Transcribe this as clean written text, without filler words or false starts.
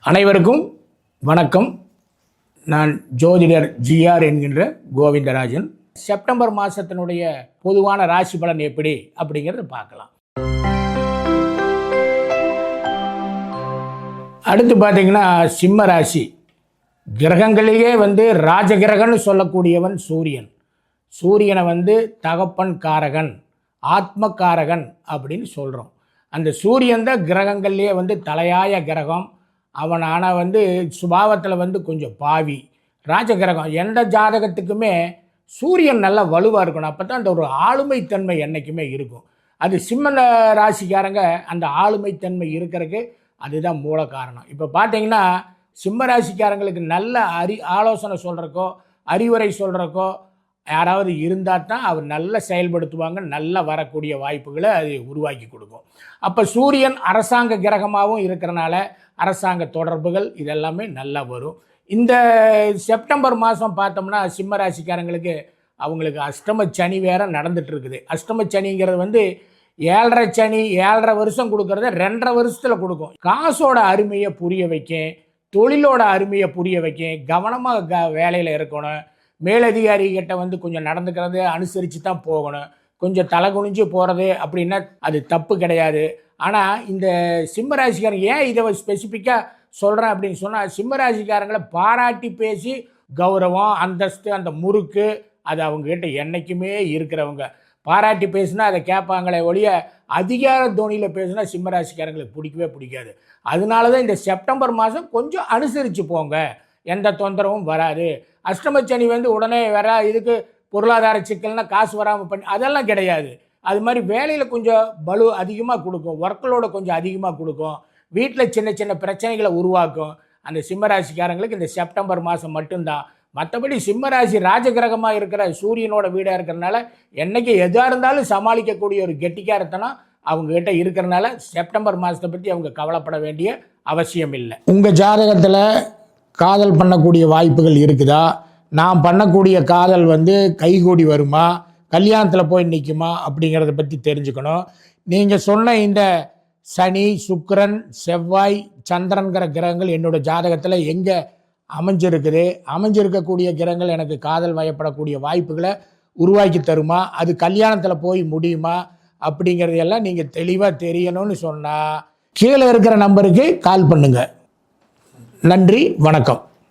அனைவருக்கும் வணக்கம். நான் ஜோதிடர் ஜிஆர் என்கின்ற கோவிந்தராஜன். செப்டம்பர் மாதத்தினுடைய பொதுவான ராசி பலன் எப்படி அப்படிங்கிறத பார்க்கலாம். அடுத்து பார்த்தீங்கன்னா சிம்ம ராசி. கிரகங்களிலேயே ராஜகிரகன்னு சொல்லக்கூடியவன் சூரியன். சூரியனை தகப்பன் காரகன், ஆத்மகாரகன் அப்படின்னு சொல்கிறோம். அந்த சூரியன் தான் கிரகங்கள்லேயே தலையாய கிரகம். அவன் ஆனால் சுபாவத்தில் கொஞ்சம் பாவி ராஜகிரகம். எந்த ஜாதகத்துக்குமே சூரியன் நல்லா வலுவாக இருக்கணும். அப்போ தான் அந்த ஒரு ஆளுமைத்தன்மை என்றைக்குமே இருக்கும். அது சிம்ம ராசிக்காரங்க அந்த ஆளுமைத்தன்மை இருக்கிறதுக்கு அதுதான் மூல காரணம். இப்போ பார்த்தீங்கன்னா சிம்ம ராசிக்காரங்களுக்கு நல்ல ஆலோசனை சொல்கிறக்கோ அறிவுரை சொல்கிறக்கோ யாராவது இருந்தால் தான் அவர் நல்லா செயல்படுத்துவாங்க. நல்லா வரக்கூடிய வாய்ப்புகளை அது உருவாக்கி கொடுக்கும். அப்போ சூரியன் அரசாங்க கிரகமாகவும் இருக்கிறனால அரசாங்க தொடர்புகள் இதெல்லாமே நல்லா வரும். இந்த செப்டம்பர் மாதம் பார்த்தோம்னா சிம்ம ராசிக்காரங்களுக்கு அவங்களுக்கு அஷ்டம சனி வேற நடந்துட்டு இருக்குது. அஷ்டம சனிங்கிறது 7.5 சனி 7.5 வருஷம் கொடுக்கறத 2.5 வருஷத்தில் கொடுக்கும். காசோட அருமையை புரிய வைக்கும், தொழிலோட அருமையை புரிய வைக்கும். கவனமாக வேலையில் இருக்கணும். மேலதிகாரிகிட்ட கொஞ்சம் நடந்துக்கிறது அனுசரித்து தான் போகணும். கொஞ்சம் தலை குனிஞ்சு போகிறது அப்படின்னா அது தப்பு கிடையாது. ஆனால் இந்த சிம்மராசிக்காரங்க ஏன் இதை ஸ்பெசிஃபிக்காக சொல்கிறேன் அப்படின்னு சொன்னால், சிம்மராசிக்காரங்களை பாராட்டி பேசி கௌரவம் அந்தஸ்து அந்த முறுக்கு அது அவங்ககிட்ட என்றைக்குமே இருக்கிறவங்க. பாராட்டி பேசுனா அதை கேட்பாங்களே ஒழிய அதிகார தோனியில் பேசுனா சிம்மராசிக்காரங்களுக்கு பிடிக்கவே பிடிக்காது. அதனால தான் இந்த செப்டம்பர் மாதம் கொஞ்சம் அனுசரித்து போங்க, எந்த தொந்தரவும் வராது. அஷ்டமச்சனி உடனே வர இதுக்கு பொருளாதார சிக்கல்னா காசு வராமல் பண்ணி அதெல்லாம் கிடையாது. அது மாதிரி வேலையில் கொஞ்சம் பலு அதிகமாக கொடுக்கும், ஒர்க்லோடு கொஞ்சம் அதிகமாக கொடுக்கும், வீட்டில் சின்ன சின்ன பிரச்சனைகளை உருவாக்கும். அந்த சிம்மராசிக்காரங்களுக்கு இந்த செப்டம்பர் மாதம் மட்டும்தான். மற்றபடி சிம்மராசி ராஜகிரகமாக இருக்கிற சூரியனோட வீடாக இருக்கிறனால என்றைக்கு எதாக இருந்தாலும் சமாளிக்கக்கூடிய ஒரு கெட்டிக்காரத்தனம் அவங்ககிட்ட இருக்கிறனால செப்டம்பர் மாதத்தை பற்றி அவங்க கவலைப்பட வேண்டிய அவசியம் இல்லை. உங்கள் ஜாதகத்தில் காதல் பண்ணக்கூடிய வாய்ப்புகள் இருக்குதா? நான் பண்ணக்கூடிய காதல் கைகூடி வருமா, கல்யாணத்தில் போய் நிற்குமா அப்படிங்கிறத பற்றி தெரிஞ்சுக்கணும். நீங்கள் சொன்ன இந்த சனி சுக்கிரன் செவ்வாய் சந்திரன்கிற கிரகங்கள் என்னோடய ஜாதகத்தில் எங்கே அமைஞ்சிருக்கக்கூடிய கிரகங்கள் எனக்கு காதல் வயப்படக்கூடிய வாய்ப்புகளை உருவாக்கி தருமா, அது கல்யாணத்தில் போய் முடியுமா அப்படிங்கிறதையெல்லாம் நீங்கள் தெளிவாக தெரியணும்னு சொன்னால் கீழே இருக்கிற நம்பருக்கு கால் பண்ணுங்கள். நன்றி, வணக்கம்.